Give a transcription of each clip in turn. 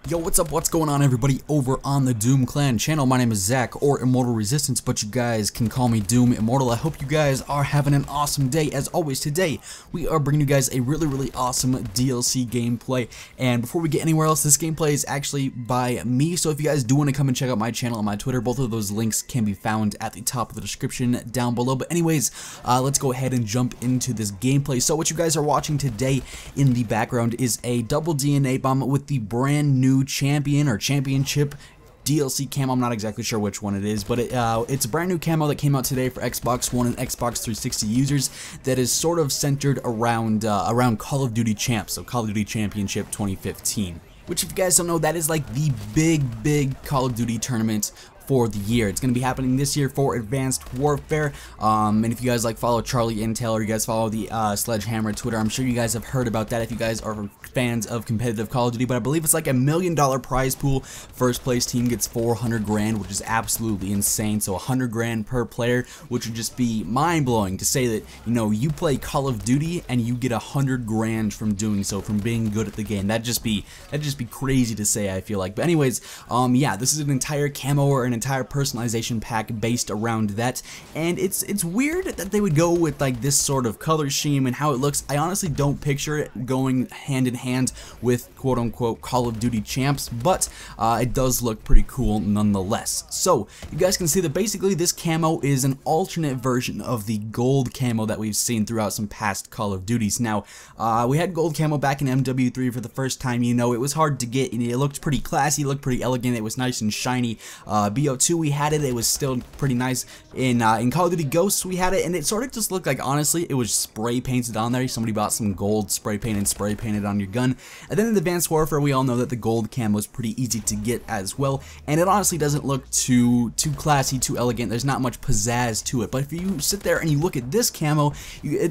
Yo, what's up? What's going on, everybody over on the Doom Clan channel? My name is Zach, or Immortal Resistance, but you guys can call me Doom Immortal. I hope you guys are having an awesome day. As always, today we are bringing you guys a really awesome DLC gameplay. And before we get anywhere else, this gameplay is actually by me. So if you guys do want to come and check out my channel and my Twitter, both of those links can be found at the top of the description down below. But anyways, let's go ahead and jump into this gameplay. So what you guys are watching today in the background is a double DNA bomb with the brand new champion or championship DLC camo. I'm not exactly sure which one it is, but it's a brand new camo that came out today for Xbox One and Xbox 360 users that is sort of centered around Call of Duty Champs, so Call of Duty Championship 2015. Which, if you guys don't know, that is like the big Call of Duty tournament for the year. It's going to be happening this year for Advanced Warfare, and if you guys like follow Charlie Intel or you guys follow the Sledgehammer Twitter, I'm sure you guys have heard about that if you guys are fans of competitive Call of Duty. But I believe it's like $1 million prize pool. First place team gets 400 grand, which is absolutely insane. So 100 grand per player, which would just be mind-blowing to say that, you know, you play Call of Duty and you get 100 grand from doing so, from being good at the game. That'd just be crazy to say, I feel like. But anyways, yeah, this is an entire camo or an entire personalization pack based around that, and it's weird that they would go with like this sort of color scheme and how it looks. I honestly don't picture it going hand in hand with quote-unquote Call of Duty Champs, but it does look pretty cool nonetheless. So you guys can see that basically this camo is an alternate version of the gold camo that we've seen throughout some past Call of Duties. Now, we had gold camo back in MW3 for the first time. You know, it was hard to get, and it looked pretty classy, it looked pretty elegant, it was nice and shiny. BO2 we had it was still pretty nice. In Call of Duty Ghosts we had it, and it sort of just looked like, honestly, it was spray painted on there. Somebody bought some gold spray paint and spray painted on your gun. And then in Advanced Warfare, we all know that the gold camo is pretty easy to get as well, and it honestly doesn't look too classy, too elegant. There's not much pizzazz to it. But if you sit there and you look at this camo,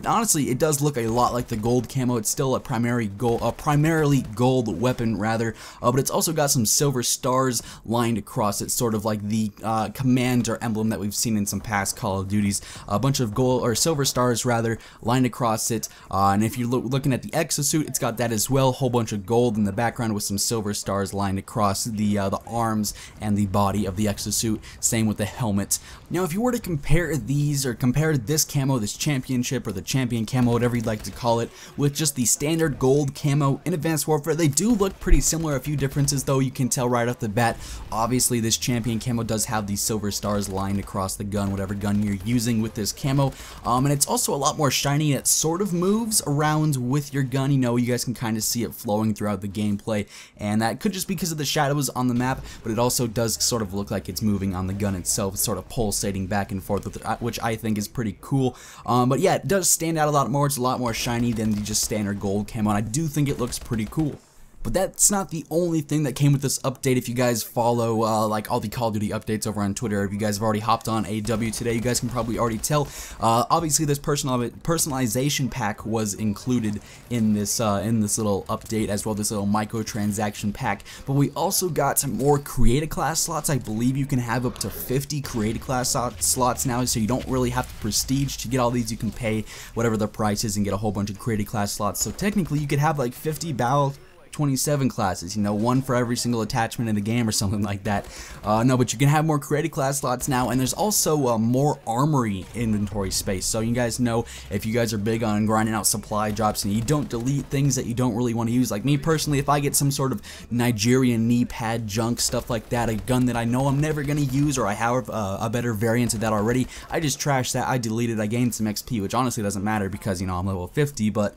honestly, it does look a lot like the gold camo. It's still a primarily gold weapon rather, but it's also got some silver stars lined across it, sort of like the command or emblem that we've seen in some past Call of Duties. A bunch of gold or silver stars rather lined across it, and if you're looking at the exosuit, it's got that as well. A whole bunch of gold in the background with some silver stars lined across the arms and the body of the exosuit. Same with the helmet. Now, if you were to compare these, or compare this camo, this championship or the champion camo, whatever you'd like to call it, with just the standard gold camo in Advanced Warfare, they do look pretty similar. A few differences though you can tell right off the bat. Obviously, this champion camo does have these silver stars lined across the gun, whatever gun you're using with this camo, and it's also a lot more shiny. It sort of moves around with your gun. You know, you guys can kind of see it flowing throughout the gameplay, and that could just be because of the shadows on the map, but it also does sort of look like it's moving on the gun itself. It's sort of pulsating back and forth, which I think is pretty cool. But yeah, it does stand out a lot more. It's a lot more shiny than the just standard gold camo, and I do think it looks pretty cool. But that's not the only thing that came with this update. If you guys follow like all the Call of Duty updates over on Twitter, if you guys have already hopped on AW today, you guys can probably already tell. Obviously, this personalization pack was included in this little update as well, this little microtransaction pack. But we also got some more creative class slots. I believe you can have up to 50 creative class slots now, so you don't really have to prestige to get all these. You can pay whatever the price is and get a whole bunch of creative class slots. So technically, you could have like 50 battle 27 classes, you know, one for every single attachment in the game or something like that. No, but you can have more creative class slots now, and there's also more armory inventory space. So you guys know, if you guys are big on grinding out supply drops and you don't delete things that you don't really want to use, like me personally, if I get some sort of Nigerian knee pad junk, stuff like that, a gun that I know I'm never going to use, or I have a better variant of that already, I just trash that, I delete it, I gain some XP, which honestly doesn't matter because, you know, I'm level 50, but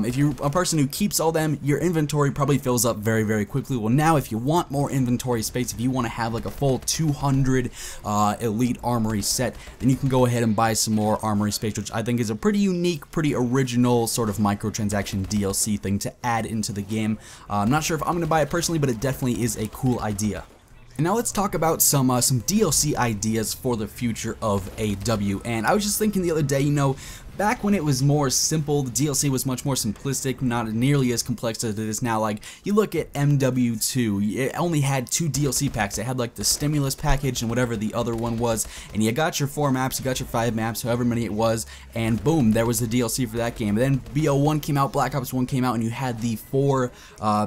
if you're a person who keeps all them, your inventory probably fills up very quickly. Well, now if you want more inventory space, if you want to have like a full 200 elite armory set, then you can go ahead and buy some more armory space, which I think is a pretty unique, pretty original sort of microtransaction DLC thing to add into the game. I'm not sure if I'm going to buy it personally, but it definitely is a cool idea. And now let's talk about some DLC ideas for the future of AW. And I was just thinking the other day, you know, back when it was more simple, the DLC was much more simplistic, not nearly as complex as it is now. Like, you look at MW2, it only had 2 DLC packs. It had like the stimulus package and whatever the other one was, and you got your 4 maps, you got your 5 maps, however many it was, and boom, there was the DLC for that game. Then BO1 came out, Black Ops 1 came out, and you had the 4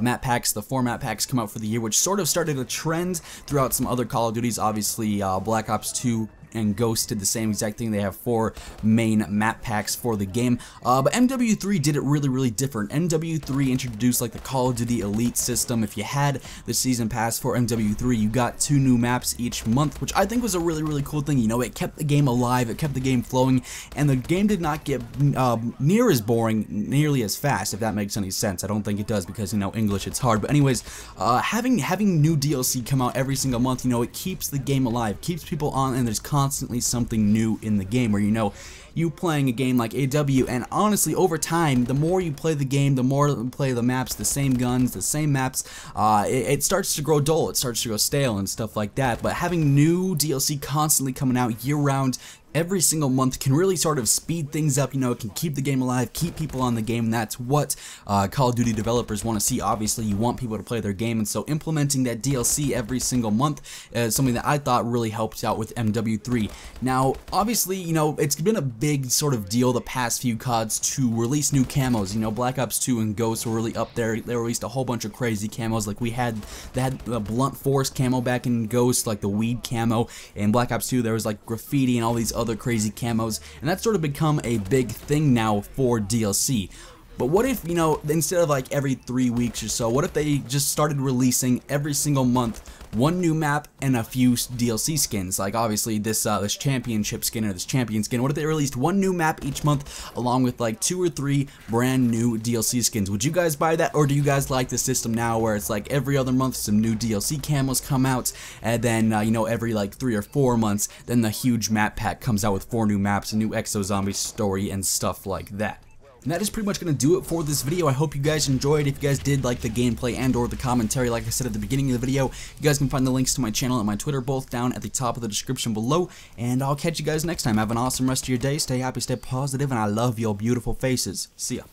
map packs. The 4 map packs come out for the year, which sort of started a trend throughout some other Call of Duties. Obviously, Black Ops 2 and Ghost did the same exact thing. They have 4 main map packs for the game, but MW3 did it really different. MW3 introduced like the Call of Duty Elite system. If you had the season pass for MW3, you got 2 new maps each month, which I think was a really cool thing. You know, it kept the game alive, it kept the game flowing, and the game did not get near as boring, nearly as fast, if that makes any sense. I don't think it does, because, you know, English, it's hard. But anyways, having new DLC come out every single month, you know, it keeps the game alive, keeps people on, and there's constantly something new in the game, where, you know, you playing a game like AW, and honestly, over time, the more you play the game, the more you play the maps, the same guns, the same maps, it starts to grow dull, it starts to go stale and stuff like that. But having new DLC constantly coming out year-round, every single month, can really sort of speed things up. You know, it can keep the game alive, keep people on the game, and that's what Call of Duty developers want to see. Obviously, you want people to play their game, and so implementing that DLC every single month is something that I thought really helped out with MW3. Now, obviously, you know, it's been a big sort of deal the past few CODs to release new camos. You know, Black Ops 2 and Ghost were really up there. They released a whole bunch of crazy camos. Like, they had the blunt force camo back in Ghost, like the weed camo. In Black Ops 2, there was like graffiti and all these other crazy camos, and that's sort of become a big thing now for DLC. But what if, you know, instead of like every 3 weeks or so, what if they just started releasing every single month 1 new map and a few DLC skins? Like, obviously, this championship skin or this champion skin. What if they released 1 new map each month along with like 2 or 3 brand new DLC skins? Would you guys buy that, or do you guys like the system now where it's like every other month some new DLC camos come out, and then you know, every like 3 or 4 months then the huge map pack comes out with 4 new maps, a new Exo Zombie story, and stuff like that? And that is pretty much going to do it for this video. I hope you guys enjoyed. If you guys did like the gameplay and or the commentary, like I said at the beginning of the video, you guys can find the links to my channel and my Twitter both down at the top of the description below. And I'll catch you guys next time. Have an awesome rest of your day. Stay happy, stay positive, and I love your beautiful faces. See ya.